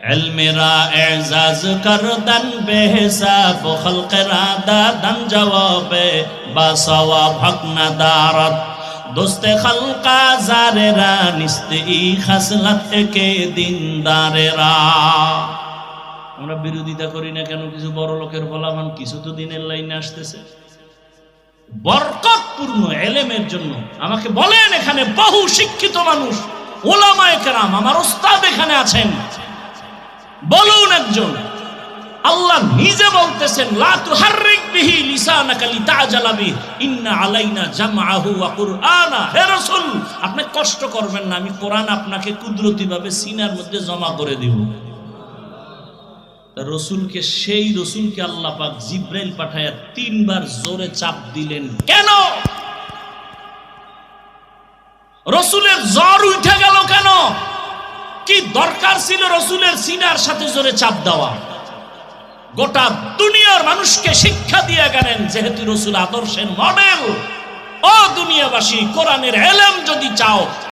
इल्मेरा एजाज करदन बेहिसाब खल्क़रा दादन जवाबे बासवा भगना दारत दोस्ते खल्का जारेरा निस्ते खासलत के दिनदारेरा। আমরা বিরোধিতা করি না কেন? কিছু বড় লোকের ফলাফল কিছু তো দিনের লাইনে আসতেছে বরকতপূর্ণ ইলমের জন্য। আমাকে বলেন, এখানে বহু শিক্ষিত মানুষ উলামায়ে কেরাম, আমার উস্তাদ এখানে আছেন, বলুন একজন। আল্লাহ নিজে বলতেছেন লা তুহাররিক বিহি লিসানাকা লিতাজালা বিহি ইন্না আলাইনা জামআহু ওয়া কুরআনা। হে রাসূল, আপনি কষ্ট করবেন না, আমি কোরআন আপনাকে কুদরতিভাবে সিনার মধ্যে জমা করে দিব। রসুলকে, সেই রসুলকে আল্লাহ পাক জিব্রাইল পাঠায়া 3 বার জোরে চাপ দিলেন। কেন? রসুলের জ্বর উঠে গেল কেন? কি দরকার ছিল রসুলের সিনার সাথে জোরে চাপ দেওয়া? গোটা দুনিয়ার মানুষকে শিক্ষা দিয়ে গেলেন, যেহেতু রসুল আদর্শের মডেল। ও দুনিয়াবাসী, কোরআনের ইলম যদি চাও